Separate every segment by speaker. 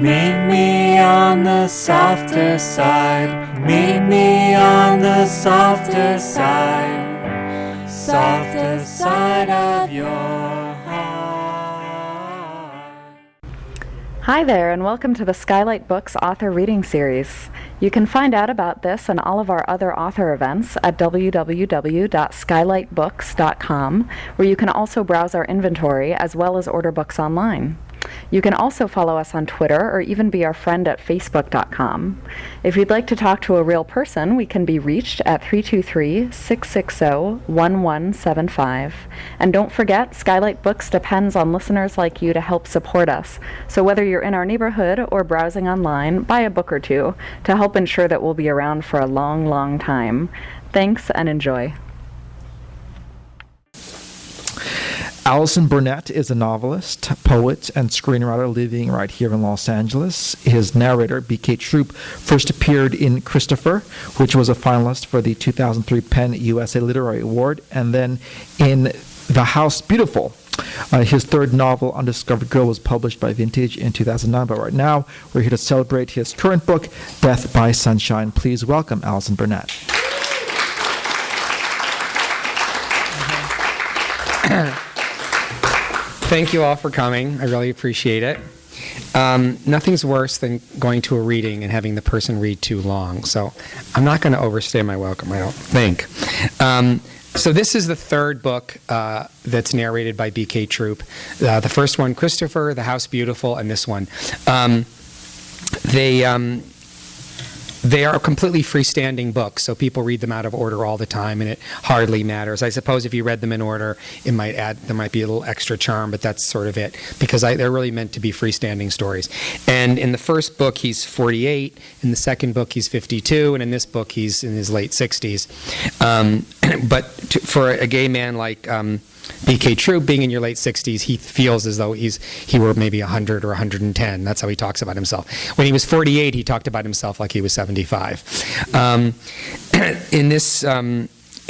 Speaker 1: Meet me on the softer side. Meet me on the softer side. Softer side of your heart.
Speaker 2: Hi there, and welcome to the Skylight Books author reading series. You can find out about this and all of our other author events at www.skylightbooks.com, where you can also browse our inventory as well as order books online. You can also follow us on Twitter or even be our friend at facebook.com. If you'd like to talk to a real person, we can be reached at 323-660-1175. And don't forget, Skylight Books depends on listeners like you to help support us. So whether you're in our neighborhood or browsing online, buy a book or two to help ensure that we'll be around for a long, long time. Thanks and enjoy.
Speaker 3: Allison Burnett is a novelist, poet, and screenwriter living right here in Los Angeles. His narrator, B.K. Troop, first appeared in Christopher, which was a finalist for the 2003 PEN USA Literary Award, and then in The House Beautiful. His third novel, Undiscovered Girl, was published by Vintage in 2009, but right now we're here to celebrate his current book, Death by Sunshine. Please welcome Allison Burnett.
Speaker 4: Thank you all for coming. I really appreciate it. Nothing's worse than going to a reading and having the person read too long. So I'm not going to overstay my welcome, I don't think. So this is the third book that's narrated by B.K. Troop. The first one, Christopher, The House Beautiful, and this one. They are completely freestanding books, so people read them out of order all the time, and it hardly matters. I suppose if you read them in order, there might be a little extra charm, but that's sort of it, because they're really meant to be freestanding stories. And in the first book, he's 48. In the second book, he's 52, and in this book, he's in his late 60s. For a gay man like B.K. Troop, being in your late 60s, he feels as though he were maybe 100 or 110. That's how he talks about himself. When he was 48, he talked about himself like he was 75.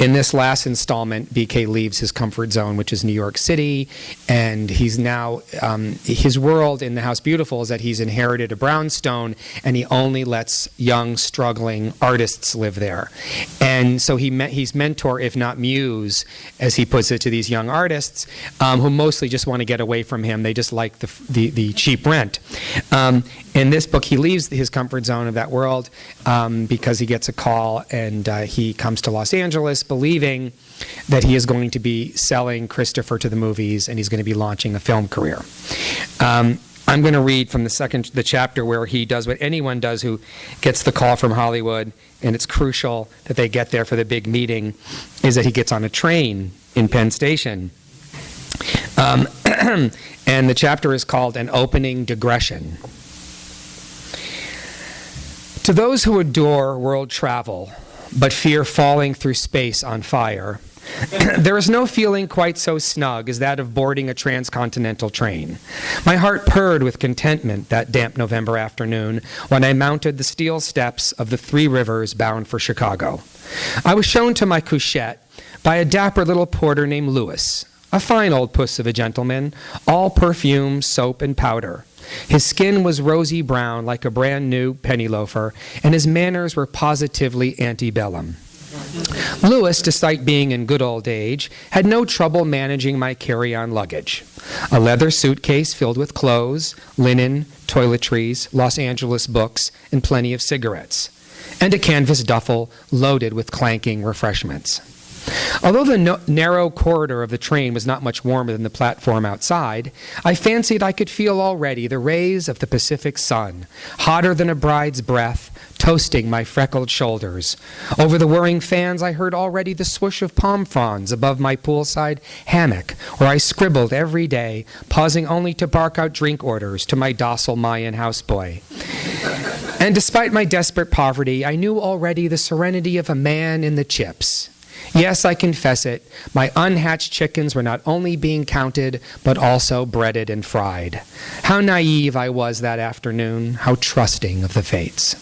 Speaker 4: In this last installment, B.K. leaves his comfort zone, which is New York City, and he's now, his world in The House Beautiful is that he's inherited a brownstone, and he only lets young, struggling artists live there. And so he's mentor, if not muse, as he puts it, to these young artists who mostly just want to get away from him. They just like the cheap rent. In this book, he leaves his comfort zone of that world because he gets a call, and he comes to Los Angeles believing that he is going to be selling Christopher to the movies, and he's going to be launching a film career. I'm going to read from the chapter where he does what anyone does who gets the call from Hollywood, and it's crucial that they get there for the big meeting, is that he gets on a train in Penn Station. And the chapter is called An Opening Digression. To those who adore world travel, but fear falling through space on fire, there is no feeling quite so snug as that of boarding a transcontinental train. My heart purred with contentment that damp November afternoon when I mounted the steel steps of the Three Rivers bound for Chicago. I was shown to my couchette by a dapper little porter named Louis, a fine old puss of a gentleman, all perfume, soap, and powder. His skin was rosy brown like a brand new penny loafer, and his manners were positively antebellum. Louis, despite being in good old age, had no trouble managing my carry-on luggage. A leather suitcase filled with clothes, linen, toiletries, Los Angeles books, and plenty of cigarettes, and a canvas duffel loaded with clanking refreshments. Although the narrow corridor of the train was not much warmer than the platform outside, I fancied I could feel already the rays of the Pacific sun, hotter than a bride's breath, toasting my freckled shoulders. Over the whirring fans, I heard already the swoosh of palm fronds above my poolside hammock, where I scribbled every day, pausing only to bark out drink orders to my docile Mayan houseboy. And despite my desperate poverty, I knew already the serenity of a man in the chips. Yes, I confess it, my unhatched chickens were not only being counted, but also breaded and fried. How naive I was that afternoon, how trusting of the fates.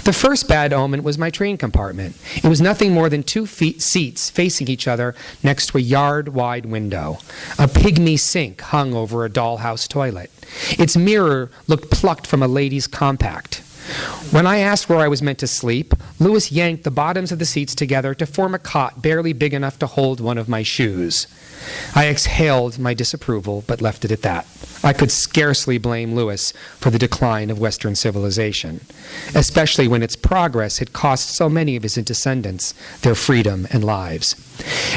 Speaker 4: The first bad omen was my train compartment. It was nothing more than 2 seats facing each other next to a yard-wide window. A pygmy sink hung over a dollhouse toilet. Its mirror looked plucked from a lady's compact. When I asked where I was meant to sleep, Lewis yanked the bottoms of the seats together to form a cot barely big enough to hold one of my shoes. I exhaled my disapproval, but left it at that. I could scarcely blame Lewis for the decline of Western civilization, especially when its progress had cost so many of his descendants their freedom and lives.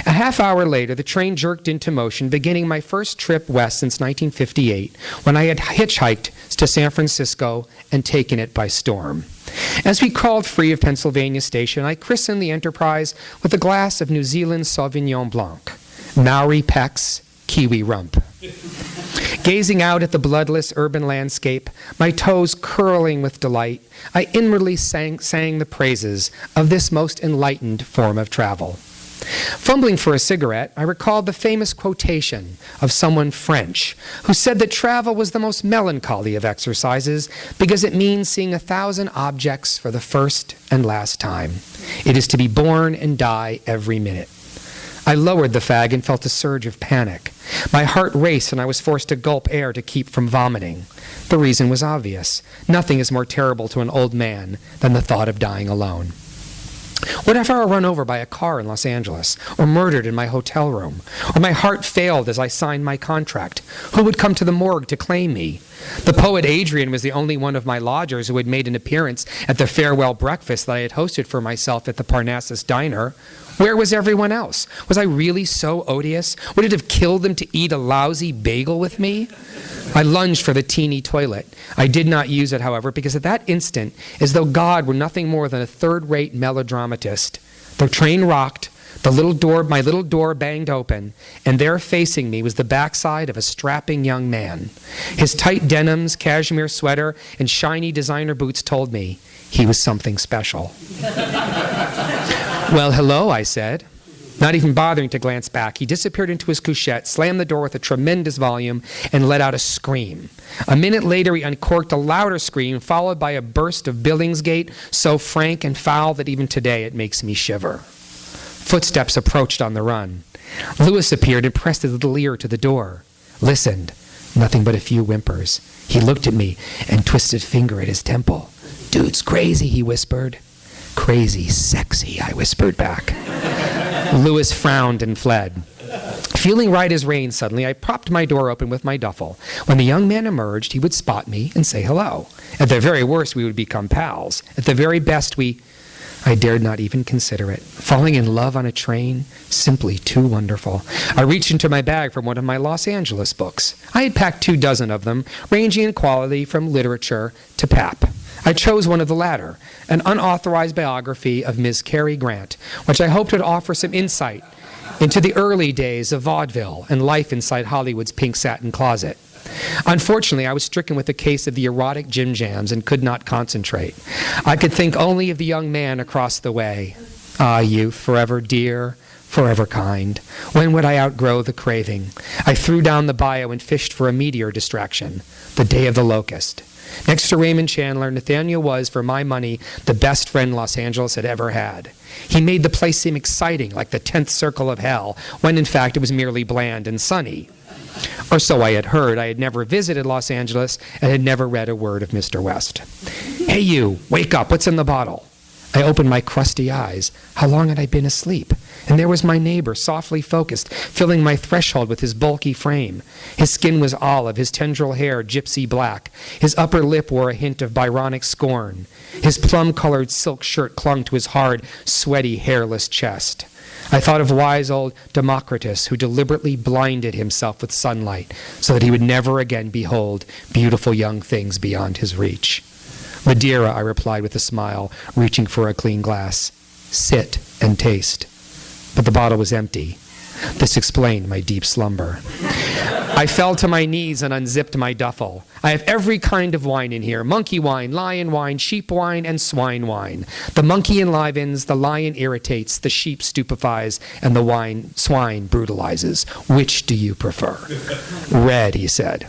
Speaker 4: A half hour later, the train jerked into motion, beginning my first trip west since 1958, when I had hitchhiked to San Francisco and taken it by storm. As we crawled free of Pennsylvania Station, I christened the Enterprise with a glass of New Zealand Sauvignon Blanc, Maori Pecs, Kiwi Rump. Gazing out at the bloodless urban landscape, my toes curling with delight, I inwardly sang the praises of this most enlightened form of travel. Fumbling for a cigarette, I recalled the famous quotation of someone French who said that travel was the most melancholy of exercises because it means seeing 1,000 objects for the first and last time. It is to be born and die every minute. I lowered the fag and felt a surge of panic. My heart raced and I was forced to gulp air to keep from vomiting. The reason was obvious. Nothing is more terrible to an old man than the thought of dying alone. What if I were run over by a car in Los Angeles, or murdered in my hotel room, or my heart failed as I signed my contract? Who would come to the morgue to claim me? The poet Adrian was the only one of my lodgers who had made an appearance at the farewell breakfast that I had hosted for myself at the Parnassus Diner. Where was everyone else? Was I really so odious? Would it have killed them to eat a lousy bagel with me? I lunged for the teeny toilet. I did not use it, however, because at that instant, as though God were nothing more than a third-rate melodramatist, the train rocked, my little door banged open, and there facing me was the backside of a strapping young man. His tight denims, cashmere sweater, and shiny designer boots told me he was something special. Well, hello, I said. Not even bothering to glance back, he disappeared into his couchette, slammed the door with a tremendous volume, and let out a scream. A minute later, he uncorked a louder scream, followed by a burst of Billingsgate so frank and foul that even today it makes me shiver. Footsteps approached on the run. Lewis appeared and pressed his little ear to the door. Listened. Nothing but a few whimpers. He looked at me and twisted a finger at his temple. "Dude's crazy," he whispered. "Crazy sexy," I whispered back. Lewis frowned and fled. Feeling right as rain suddenly, I propped my door open with my duffel. When the young man emerged, he would spot me and say hello. At the very worst, we would become pals. At the very best, I dared not even consider it. Falling in love on a train, simply too wonderful. I reached into my bag for one of my Los Angeles books. I had packed 24 of them, ranging in quality from literature to pap. I chose one of the latter, an unauthorized biography of Ms. Cary Grant, which I hoped would offer some insight into the early days of vaudeville and life inside Hollywood's pink satin closet. Unfortunately, I was stricken with a case of the erotic Jim Jams and could not concentrate. I could think only of the young man across the way. Ah, youth, forever dear, forever kind. When would I outgrow the craving? I threw down the bio and fished for a meteor distraction, the day of the locust. Next to Raymond Chandler, Nathaniel was, for my money, the best friend Los Angeles had ever had. He made the place seem exciting, like the 10th circle of hell, when in fact it was merely bland and sunny. Or so I had heard. I had never visited Los Angeles and had never read a word of Mr. West. "Hey you, wake up, what's in the bottle?" I opened my crusty eyes. How long had I been asleep? And there was my neighbor, softly focused, filling my threshold with his bulky frame. His skin was olive, his tendril hair gypsy black. His upper lip wore a hint of Byronic scorn. His plum-colored silk shirt clung to his hard, sweaty, hairless chest. I thought of wise old Democritus, who deliberately blinded himself with sunlight so that he would never again behold beautiful young things beyond his reach. "Madeira," I replied with a smile, reaching for a clean glass. "Sit and taste." But the bottle was empty. This explained my deep slumber. I fell to my knees and unzipped my duffel. I have every kind of wine in here: monkey wine, lion wine, sheep wine, and swine wine. The monkey enlivens, the lion irritates, the sheep stupefies, and the swine brutalizes. Which do you prefer? "Red," he said.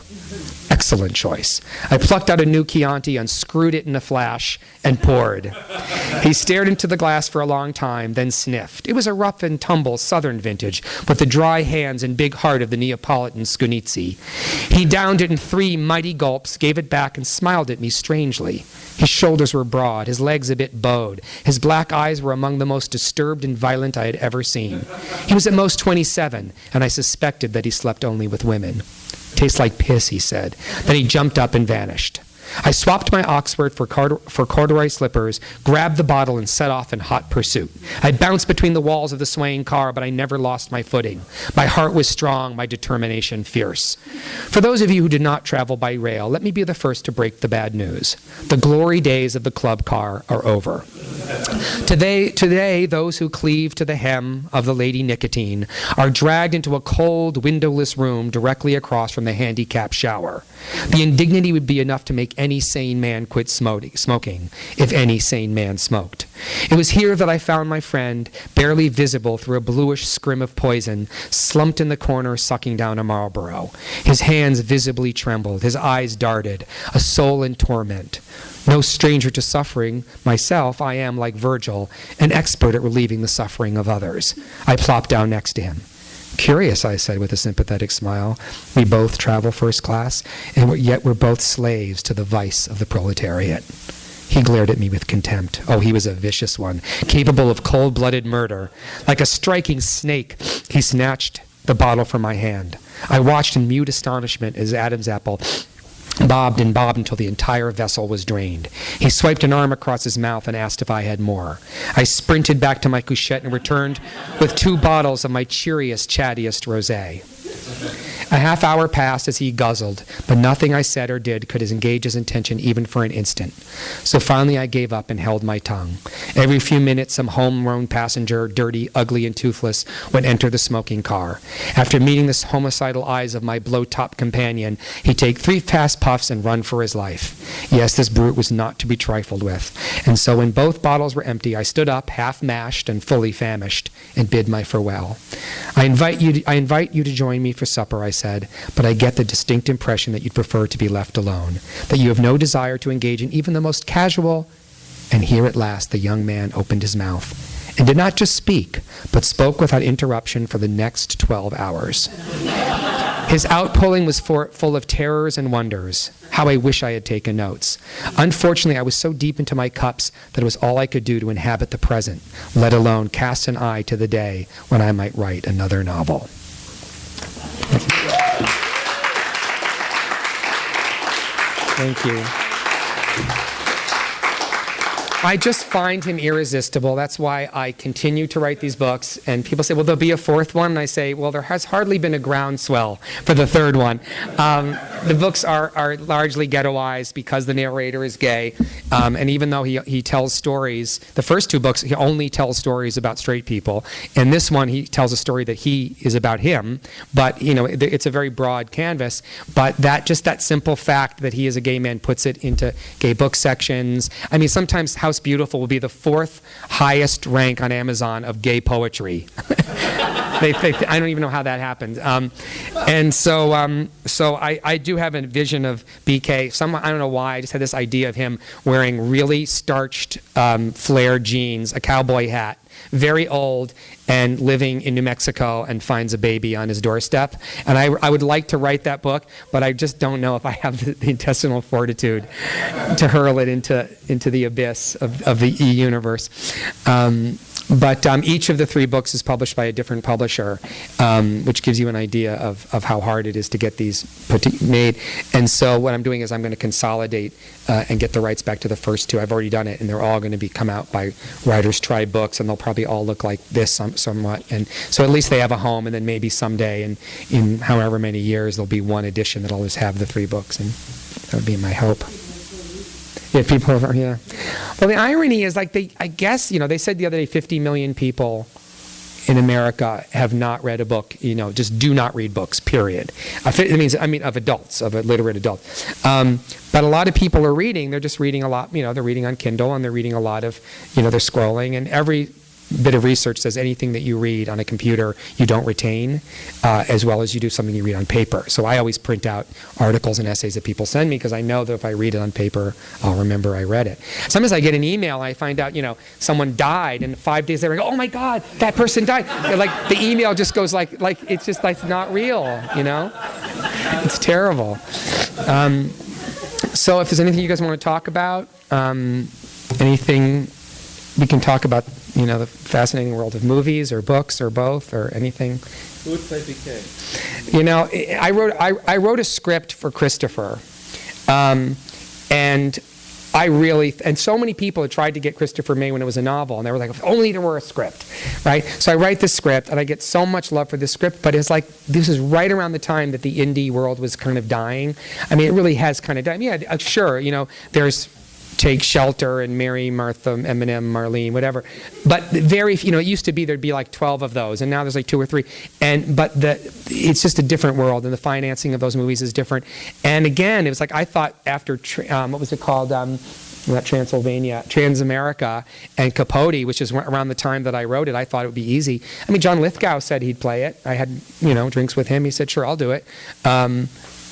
Speaker 4: Excellent choice. I plucked out a new Chianti, unscrewed it in a flash, and poured. He stared into the glass for a long time, then sniffed. It was a rough and tumble southern vintage, with the dry hands and big heart of the Neapolitan Scunizzi. He downed it in 3 mighty gulps, gave it back, and smiled at me strangely. His shoulders were broad, his legs a bit bowed. His black eyes were among the most disturbed and violent I had ever seen. He was at most 27, and I suspected that he slept only with women. Tastes like piss, he said. Then he jumped up and vanished. I swapped my Oxford for corduroy slippers, grabbed the bottle, and set off in hot pursuit. I bounced between the walls of the swaying car, but I never lost my footing. My heart was strong, my determination fierce. For those of you who did not travel by rail, let me be the first to break the bad news. The glory days of the club car are over. Today, those who cleave to the hem of the Lady Nicotine are dragged into a cold, windowless room directly across from the handicap shower. The indignity would be enough to make any sane man quit smoking, if any sane man smoked. It was here that I found my friend, barely visible through a bluish scrim of poison, slumped in the corner sucking down a Marlboro. His hands visibly trembled, his eyes darted, a soul in torment. No stranger to suffering, myself, I am, like Virgil, an expert at relieving the suffering of others. I plopped down next to him. Curious, I said with a sympathetic smile. We both travel first class, and yet we're both slaves to the vice of the proletariat. He glared at me with contempt. Oh, he was a vicious one, capable of cold-blooded murder. Like a striking snake, he snatched the bottle from my hand. I watched in mute astonishment as Adam's apple bobbed and bobbed until the entire vessel was drained. He swiped an arm across his mouth and asked if I had more. I sprinted back to my couchette and returned with 2 bottles of my cheeriest, chattiest rosé. A half hour passed as he guzzled, but nothing I said or did could engage his attention even for an instant. So finally I gave up and held my tongue. Every few minutes some homegrown passenger, dirty, ugly, and toothless, would enter the smoking car. After meeting the homicidal eyes of my blow-top companion, he'd take 3 fast puffs and run for his life. Yes, this brute was not to be trifled with. And so when both bottles were empty, I stood up, half-mashed and fully famished, and bid my farewell. I invite you to join me for supper, I said, but I get the distinct impression that you'd prefer to be left alone, that you have no desire to engage in even the most casual. And here at last the young man opened his mouth, and did not just speak, but spoke without interruption for the next 12 hours. His outpouring was full of terrors and wonders. How I wish I had taken notes. Unfortunately, I was so deep into my cups that it was all I could do to inhabit the present, let alone cast an eye to the day when I might write another novel. Thank you. I just find him irresistible. That's why I continue to write these books. And people say, well, there'll be a 4th one. And I say, well, there has hardly been a groundswell for the 3rd one. The books are largely ghettoized because the narrator is gay. And even though he tells stories, the first 2 books, he only tells stories about straight people. And this one, he tells a story that he is about him. But, you know, it's a very broad canvas. But that simple fact that he is a gay man puts it into gay book sections. I mean, sometimes House Beautiful will be the 4th highest rank on Amazon of gay poetry. I don't even know how that happened. And so I do have a vision of BK. I don't know why, I just had this idea of him wearing really starched flared jeans, a cowboy hat, very old, and living in New Mexico, and finds a baby on his doorstep. And I would like to write that book, but I just don't know if I have the intestinal fortitude to hurl it into the abyss of the e-universe. But each of the 3 books is published by a different publisher, which gives you an idea of how hard it is to get these made. And so what I'm doing is I'm going to consolidate and get the rights back to the first 2. I've already done it, and they're all going to come out by Writers' Tribe Books, and they'll probably all look like this somewhat. And so at least they have a home, and then maybe someday, and in however many years, there'll be one edition that'll just have the 3 books, and that would be my hope. Yeah, people are, yeah. Well, the irony is, like, I guess, you know, they said the other day 50 million people in America have not read a book, you know, just do not read books, period. It means of adults, of literate adults. But a lot of people are reading, they're just reading a lot, you know, they're reading on Kindle, and they're reading a lot of, you know, they're scrolling, and every bit of research says anything that you read on a computer you don't retain as well as you do something you read on paper. So I always print out articles and essays that people send me because I know that if I read it on paper, I'll remember I read it. Sometimes I get an email and I find out, someone died, and 5 days later I go, oh my God, that person died. Like the email just goes like it's just like not real, It's terrible. So if there's anything you guys want to talk about, anything we can talk about, the fascinating world of movies or books or both or anything.
Speaker 3: Who would play BK?
Speaker 4: I wrote a script for Christopher, and so many people had tried to get Christopher made when it was a novel, and they were like, if only there were a script, right? So I write the script, and I get so much love for this script, but it's like, this is right around the time that the indie world was kind of dying. I mean, it really has kind of died. Yeah, sure, there's Take Shelter and Mary, Martha, Eminem, Marlene, whatever. But it used to be there'd be like 12 of those, and now there's like 2 or 3. But it's just a different world, and the financing of those movies is different. And again, it was like I thought after what was it called? Not Transylvania, Transamerica, and Capote, which is around the time that I wrote it. I thought it would be easy. I mean, John Lithgow said he'd play it. I had drinks with him. He said, sure, I'll do it.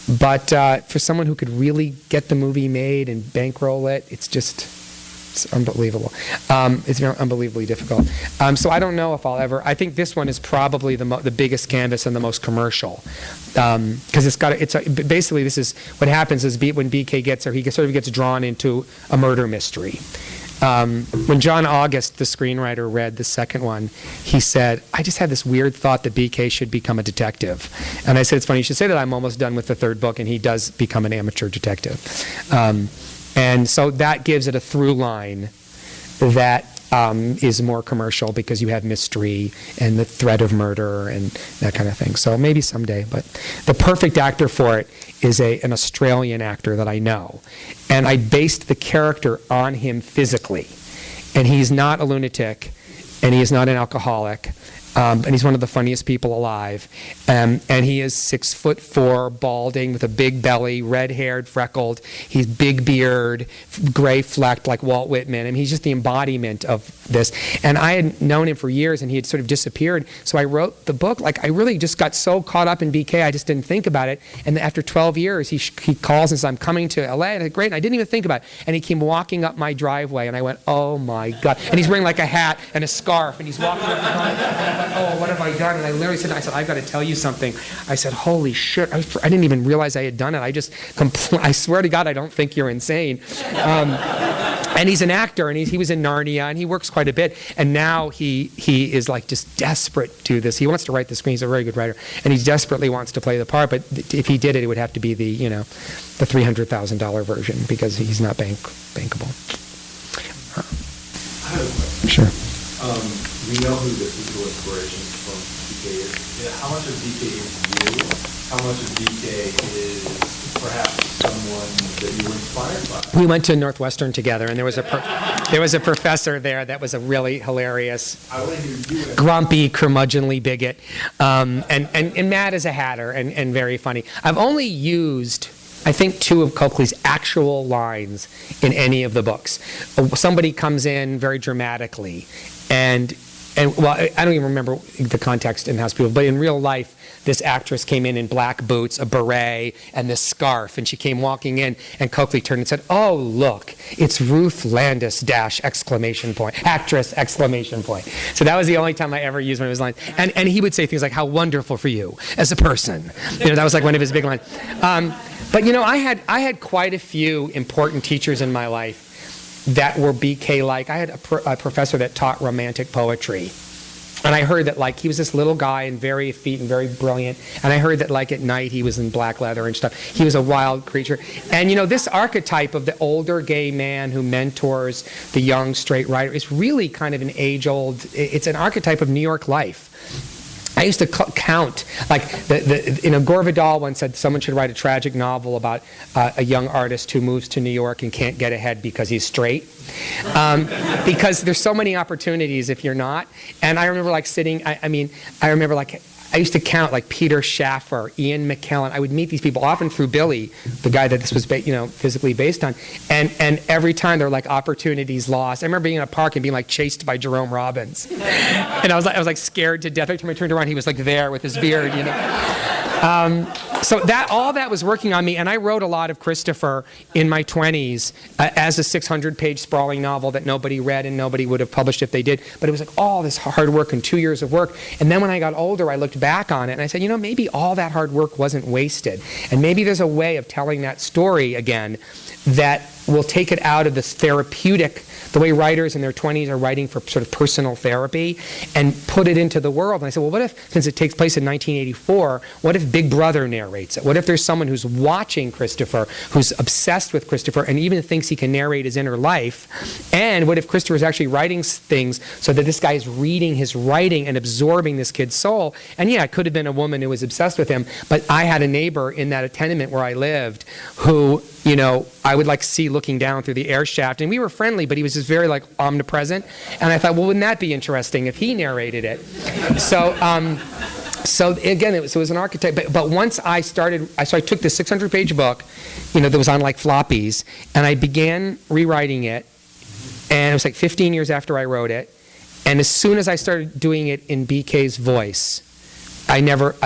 Speaker 4: But for someone who could really get the movie made and bankroll it, it's unbelievable. It's unbelievably difficult. So I don't know if I'll ever. I think this one is probably the biggest canvas and the most commercial, because basically this is what happens is when BK gets there, he sort of gets drawn into a murder mystery. When John August, the screenwriter, read the second one, he said, I just had this weird thought that BK should become a detective. And I said, it's funny you should say that. I'm almost done with the third book, and he does become an amateur detective. And so that gives it a through line that is more commercial because you have mystery and the threat of murder and that kind of thing. So maybe someday. But the perfect actor for it is an Australian actor that I know. And I based the character on him physically. And he's not a lunatic, and he is not an alcoholic. And he's one of the funniest people alive. And he is 6'4", balding, with a big belly, red-haired, freckled. He's big beard, gray flecked like Walt Whitman. I mean, he's just the embodiment of this. And I had known him for years, and he had sort of disappeared. So I wrote the book. Like, I really just got so caught up in BK, I just didn't think about it. And after 12 years, he calls and says, I'm coming to LA. And I said, great. And I didn't even think about it. And he came walking up my driveway, and I went, oh my God. And he's wearing like a hat and a scarf, and he's walking up the driveway. Oh, what have I done? And I literally said, I've got to tell you something. I said, holy shit, I didn't even realize I had done it. I swear to God, I don't think you're insane. And he's an actor, and he was in Narnia, and he works quite a bit. And now he is like just desperate to this. He wants to write the screen. He's a very good writer, and he desperately wants to play the part. But if he did it, it would have to be the $300,000 version because he's not bankable.
Speaker 5: I have a question.
Speaker 4: Sure.
Speaker 5: We know who the physical inspiration from BK is. Yeah, how much of BK is you? How much of BK is perhaps someone that you were inspired by?
Speaker 4: We went to Northwestern together, and there was a professor there that was a really hilarious, grumpy, curmudgeonly bigot. And Matt is a hatter and very funny. I've only used, I think, 2 of Coakley's actual lines in any of the books. Somebody comes in very dramatically, and well, I don't even remember the context in House People, but in real life, this actress came in black boots, a beret, and this scarf, and she came walking in, and Coakley turned and said, oh, look, it's Ruth Landis, actress, ! So that was the only time I ever used one of his lines. And he would say things like, how wonderful for you as a person. That was like one of his big lines. But I had quite a few important teachers in my life that were BK-like. I had a professor that taught romantic poetry. And I heard that he was this little guy and very effete and very brilliant. And I heard that at night he was in black leather and stuff. He was a wild creature. And this archetype of the older gay man who mentors the young straight writer is really kind of an age-old, it's an archetype of New York life. I used to count, Gore Vidal once said someone should write a tragic novel about a young artist who moves to New York and can't get ahead because he's straight. Because there's so many opportunities if you're not. And I remember sitting, I remember I used to count like Peter Schaffer, Ian McKellen. I would meet these people often through Billy, the guy that this was physically based on. And every time they're like opportunities lost. I remember being in a park and being like chased by Jerome Robbins. And I was like scared to death. Every time I turned around, he was like there with his beard, So all that was working on me, and I wrote a lot of Christopher in my 20s as a 600-page sprawling novel that nobody read and nobody would have published if they did. But it was like all this hard work and 2 years of work. And then when I got older, I looked back on it and I said, maybe all that hard work wasn't wasted. And maybe there's a way of telling that story again that will take it out of this therapeutic, the way writers in their 20s are writing for sort of personal therapy, and put it into the world. And I said, well, what if, since it takes place in 1984, what if Big Brother narrates it? What if there's someone who's watching Christopher, who's obsessed with Christopher, and even thinks he can narrate his inner life? And what if Christopher is actually writing things so that this guy is reading his writing and absorbing this kid's soul? And yeah, it could have been a woman who was obsessed with him, but I had a neighbor in that tenement where I lived who, I would like see looking down through the air shaft, and we were friendly, but he was just very like omnipresent. And I thought, well, wouldn't that be interesting if he narrated it? So again, it was an archetype. But once I started, so I took this 600-page book, that was on like floppies, and I began rewriting it. And it was like 15 years after I wrote it. And as soon as I started doing it in BK's voice, I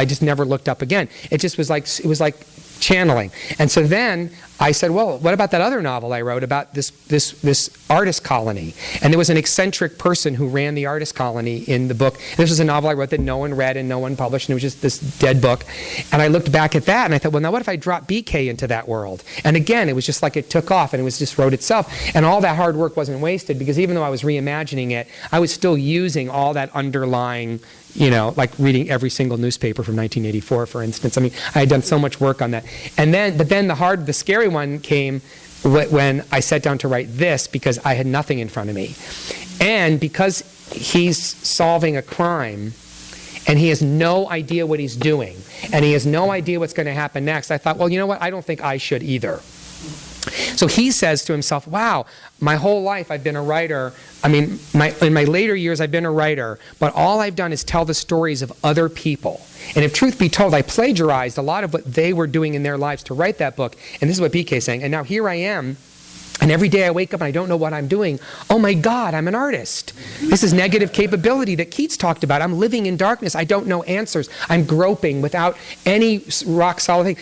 Speaker 4: just never looked up again. It was like channeling. And so then I said, well, what about that other novel I wrote about this artist colony? And there was an eccentric person who ran the artist colony in the book. This was a novel I wrote that no one read and no one published, and it was just this dead book. And I looked back at that and I thought, well, now what if I drop BK into that world? And again, it was just like it took off and it was just wrote itself. And all that hard work wasn't wasted, because even though I was reimagining it, I was still using all that underlying, like reading every single newspaper from 1984, for instance. I mean, I had done so much work on that. But then the scary one came when I sat down to write this, because I had nothing in front of me. And because he's solving a crime and he has no idea what he's doing and he has no idea what's going to happen next, I thought, well, you know what? I don't think I should either. So he says to himself, wow, my whole life I've been a writer. I mean, in my later years I've been a writer, but all I've done is tell the stories of other people. And if truth be told, I plagiarized a lot of what they were doing in their lives to write that book. And this is what BK is saying. And now here I am, and every day I wake up and I don't know what I'm doing. Oh my God, I'm an artist. This is negative capability that Keats talked about. I'm living in darkness. I don't know answers. I'm groping without any rock solid thing.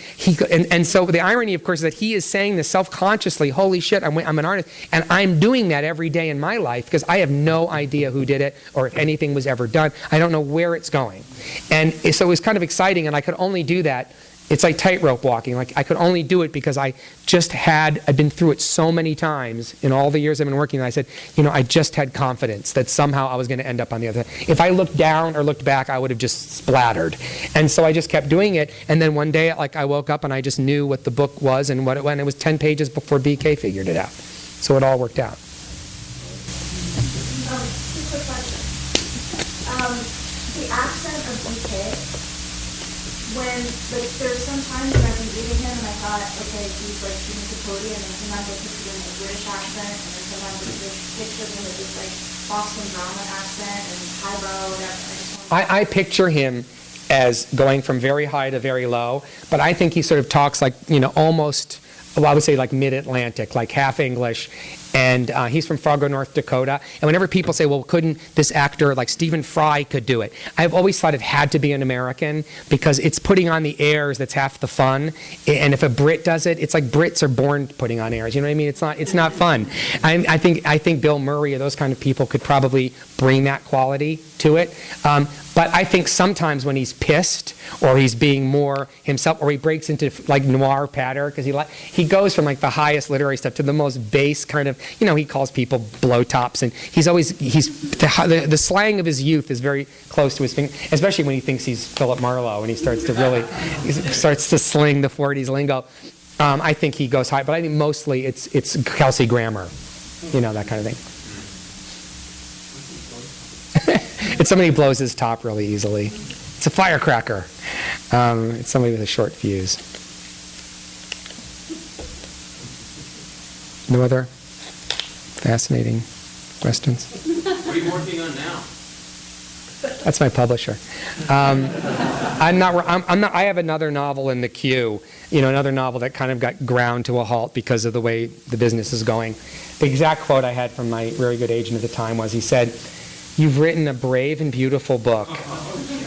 Speaker 4: And so the irony, of course, is that he is saying this self-consciously, holy shit, I'm an artist. And I'm doing that every day in my life because I have no idea who did it or if anything was ever done. I don't know where it's going. And so it was kind of exciting, and I could only do that. It's like tightrope walking. Like I could only do it because I'd been through it so many times in all the years I've been working. And I said, I just had confidence that somehow I was going to end up on the other side. If I looked down or looked back, I would have just splattered. And so I just kept doing it. And then one day, I woke up and I just knew what the book was and what it was. And it was 10 pages before BK figured it out. So it all worked out.
Speaker 6: Two quick questions. The accent of BK. When, there's some times when I've been reading him and I thought, okay, he's like Truman Capote, and then sometimes I picture him with a British accent, and then sometimes I picture him with this like Boston drama accent and highbrow, whatever.
Speaker 4: I picture him as going from very high to very low, but I think he sort of talks like, almost, well, I would say like mid-Atlantic, like half English. And he's from Fargo, North Dakota. And whenever people say, well, couldn't this actor like Stephen Fry could do it? I've always thought it had to be an American because it's putting on the airs that's half the fun. And if a Brit does it, it's like Brits are born putting on airs. You know what I mean? It's not fun. I think Bill Murray or those kind of people could probably bring that quality to it. But I think sometimes when he's pissed or he's being more himself or he breaks into like noir patter because he goes from like the highest literary stuff to the most base kind of, he calls people blowtops, and the slang of his youth is very close to his finger, especially when he thinks he's Philip Marlowe and he starts to sling the 40s lingo. I think he goes high, but I think mostly it's Kelsey Grammer, that kind of thing. It's somebody who blows his top really easily. It's a firecracker. It's somebody with a short fuse. No other fascinating questions?
Speaker 5: What are you working on now?
Speaker 4: That's my publisher. I'm not. I have another novel in the queue. Another novel that kind of got ground to a halt because of the way the business is going. The exact quote I had from my very good agent at the time was, he said, "You've written a brave and beautiful book.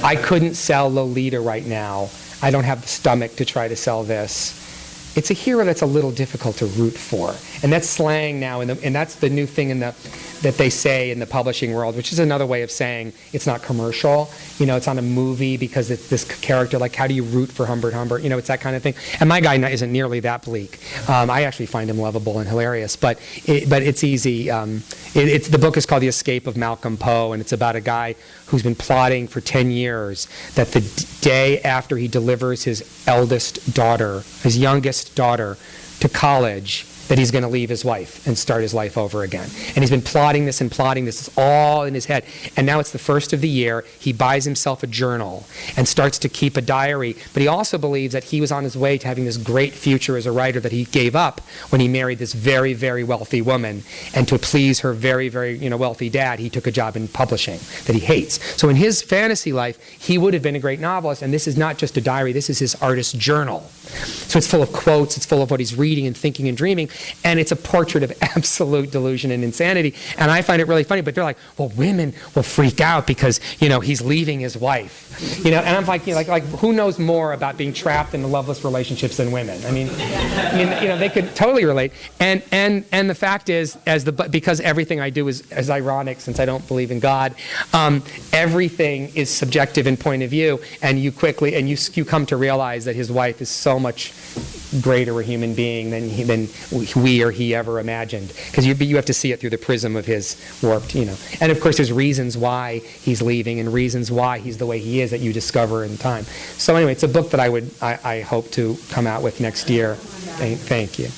Speaker 4: I couldn't sell Lolita right now. I don't have the stomach to try to sell this. It's a hero that's a little difficult to root for." And that's slang now, and that's the new thing that they say in the publishing world, which is another way of saying it's not commercial. It's not a movie because it's this character. Like, how do you root for Humbert Humbert? It's that kind of thing. And my guy isn't nearly that bleak. I actually find him lovable and hilarious, but it's easy. The book is called The Escape of Malcolm Poe, and it's about a guy who's been plotting for 10 years that the day after he delivers his youngest daughter to college, that he's going to leave his wife and start his life over again. And he's been plotting this. It's all in his head. And now it's the first of the year. He buys himself a journal and starts to keep a diary. But he also believes that he was on his way to having this great future as a writer that he gave up when he married this very, very wealthy woman. And to please her very, very wealthy dad, he took a job in publishing that he hates. So in his fantasy life, he would have been a great novelist. And this is not just a diary. This is his artist's journal. So it's full of quotes. It's full of what he's reading and thinking and dreaming. And it's a portrait of absolute delusion and insanity. And I find it really funny, but they're like, well, women will freak out because, he's leaving his wife. And I'm like, like who knows more about being trapped in loveless relationships than women? I mean, they could totally relate. And the fact is, because everything I do is ironic, since I don't believe in God, everything is subjective in point of view, and you come to realize that his wife is so much greater a human being than we or he ever imagined, because you have to see it through the prism of his warped, and of course there's reasons why he's leaving and reasons why he's the way he is that you discover in time. So anyway, it's a book that I hope to come out with next year. Thank you.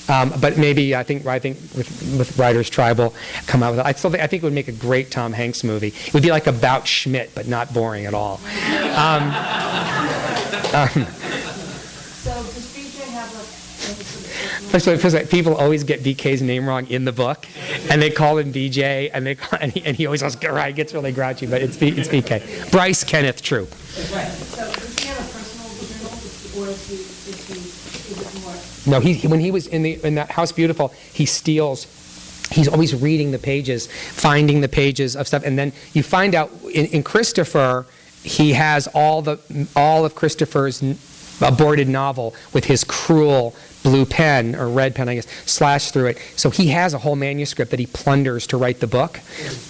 Speaker 4: But maybe I think with Writers Tribal come out with it. I think it would make a great Tom Hanks movie. It would be like About Schmidt, but not boring at all. First of all, people always get BK's name wrong in the book, and they call him BJ, and he always gets really grouchy, but it's BK. Bryce Kenneth Troop.
Speaker 6: Right. So does he have a personal journal, or is it more?
Speaker 4: No, when he was in that House Beautiful, he's always reading the pages, finding the pages of stuff, and then you find out in Christopher, he has all of Christopher's aborted novel with his cruel blue pen, or red pen, I guess, slashed through it. So he has a whole manuscript that he plunders to write the book.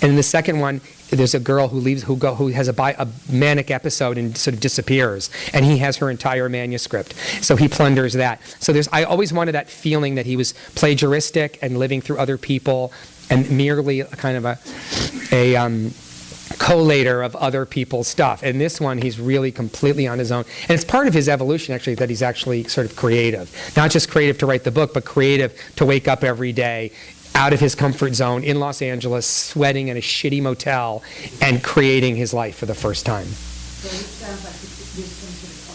Speaker 4: And in the second one, there's a girl who has a manic episode and sort of disappears, and he has her entire manuscript. So he plunders that. So I always wanted that feeling that he was plagiaristic and living through other people, and merely kind of a collator of other people's stuff. And this one, he's really completely on his own. And it's part of his evolution, actually, that he's actually sort of creative. Not just creative to write the book, but creative to wake up every day out of his comfort zone in Los Angeles, sweating in a shitty motel, and creating his life for the first time.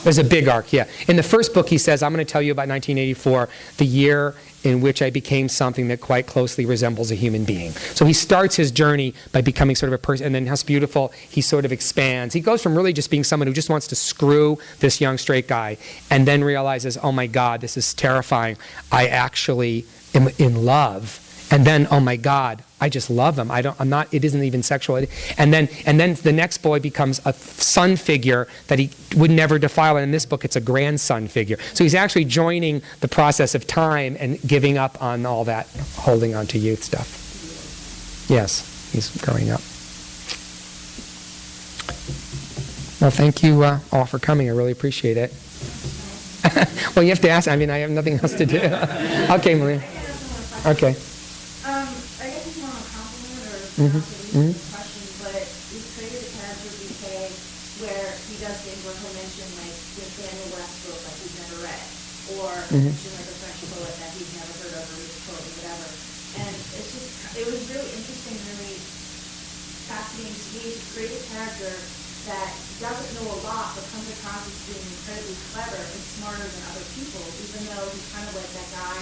Speaker 4: There's a big arc, yeah. In the first book, he says, I'm going to tell you about 1984, the year in which I became something that quite closely resembles a human being. So he starts his journey by becoming sort of a person, and then House Beautiful, he sort of expands. He goes from really just being someone who just wants to screw this young straight guy, and then realizes, oh my God, this is terrifying. I actually am in love. And then, oh my God, I just love him. It isn't even sexual. And then the next boy becomes a son figure that he would never defile. And in this book, it's a grandson figure. So he's actually joining the process of time and giving up on all that holding on to youth stuff. Yes, he's growing up. Well, thank you all for coming. I really appreciate it. Well, you have to ask. I have nothing else to do. Okay, Maria. Okay.
Speaker 6: I guess it's more of a compliment or a question, but we've created a character BK where he does things where he'll mention like the Daniel West book that he's never read, or mention like a French poet that he's never heard of, or read a quote or whatever. And it was really interesting, really fascinating to me to create a character that doesn't know a lot but comes across as being incredibly clever and smarter than other people, even though he's kind of like that guy.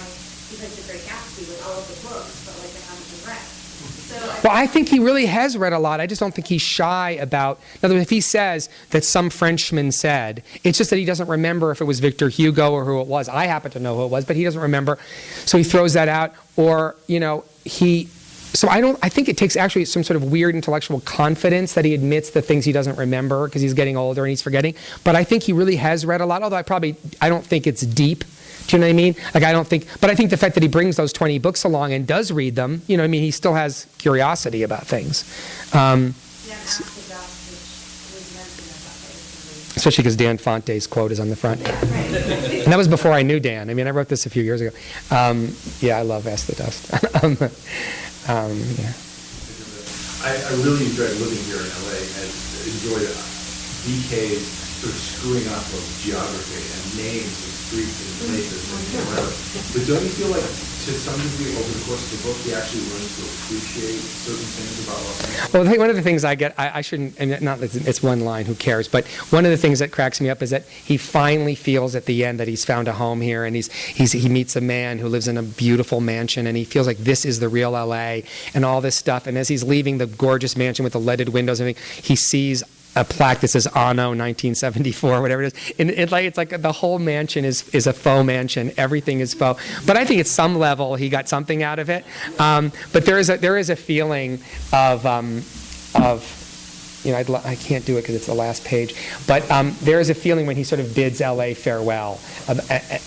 Speaker 6: He's like the Great Gatsby with all of the books, but like they haven't been read. So
Speaker 4: Well, I think he really has read a lot. I just don't think he's shy about, in other words, if he says that some Frenchman said, it's just that he doesn't remember if it was Victor Hugo or who it was. I happen to know who it was, but he doesn't remember. So he throws that out. Or, so I think it takes actually some sort of weird intellectual confidence that he admits the things he doesn't remember because he's getting older and he's forgetting. But I think he really has read a lot, although I don't think it's deep. Do you know what I mean? But I think the fact that he brings those 20 books along and does read them, he still has curiosity about things. Especially because Dan Fonte's quote is on the front. And that was before I knew Dan. I wrote this a few years ago. I love Ask the Dust.
Speaker 5: Yeah. I really enjoyed living here in LA and enjoyed BK's sort of screwing up of geography and names of streets and places and whatever. But don't you feel like, to some degree, over the course of the book, he actually learns to appreciate certain things about Los Angeles?
Speaker 4: Well, I think one of the things I get, I shouldn't, and not that it's one line, who cares, but one of the things that cracks me up is that he finally feels at the end that he's found a home here, and he meets a man who lives in a beautiful mansion, and he feels like this is the real LA, and all this stuff, and as he's leaving the gorgeous mansion with the leaded windows and everything, he sees a plaque that says Anno 1974, whatever it is. And it's like the whole mansion is a faux mansion. Everything is faux. But I think at some level he got something out of it. But there is a feeling of I can't do it because it's the last page. But there is a feeling when he sort of bids L.A. farewell.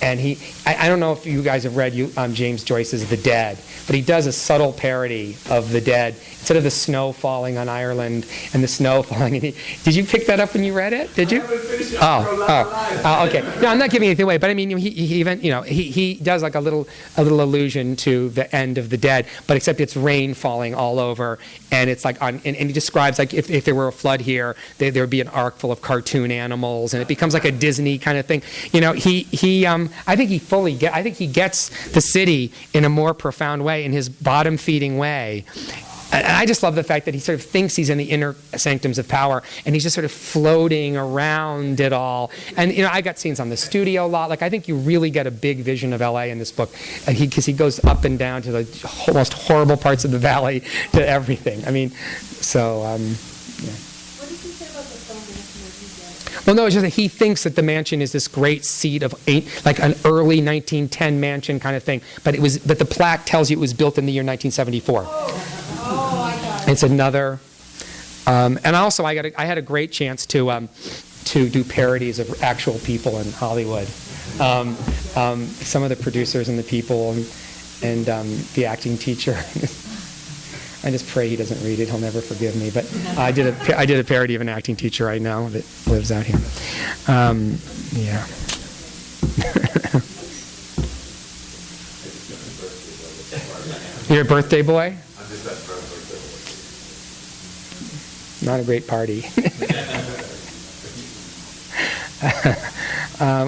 Speaker 4: And I don't know if you guys have read James Joyce's The Dead, but he does a subtle parody of The Dead. Instead of the snow falling on Ireland and the snow falling, did you pick that up when you read it? Did you?
Speaker 5: I haven't finished it.
Speaker 4: Okay. No, I'm not giving anything away, but he even he does like a little allusion to the end of The Dead, but except it's rain falling all over, and it's like and he describes like if there were a flood here, there would be an ark full of cartoon animals, and it becomes like a Disney kind of thing. I think he gets the city in a more profound way, in his bottom feeding way. And I just love the fact that he sort of thinks he's in the inner sanctums of power, and he's just sort of floating around it all. And I got scenes on the studio a lot. Like I think you really get a big vision of LA in this book, because he goes up and down to the most horrible parts of the valley, to everything.
Speaker 6: What did you say about the film mansion?
Speaker 4: Well, no, it's just that he thinks that the mansion is this great seat of like an early 1910 mansion kind of thing. But the plaque tells you it was built in the year 1974.
Speaker 6: I got it.
Speaker 4: It's another, and also I had a great chance to do parodies of actual people in Hollywood. Some of the producers and the people and the acting teacher. I just pray he doesn't read it. He'll never forgive me. But I did a parody of an acting teacher I know that lives out here. Yeah. You're a birthday boy? Not a great party.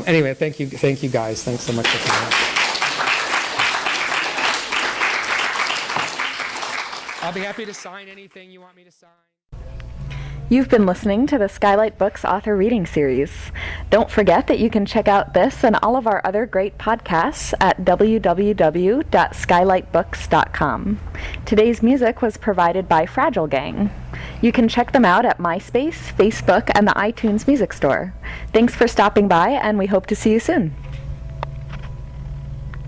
Speaker 4: Anyway, thank you guys. Thanks so much for coming. I'll be happy to sign anything you want me to sign.
Speaker 2: You've been listening to the Skylight Books author reading series. Don't forget that you can check out this and all of our other great podcasts at www.skylightbooks.com. Today's music was provided by Fragile Gang. You can check them out at MySpace, Facebook, and the iTunes Music Store. Thanks for stopping by, and we hope to see you soon.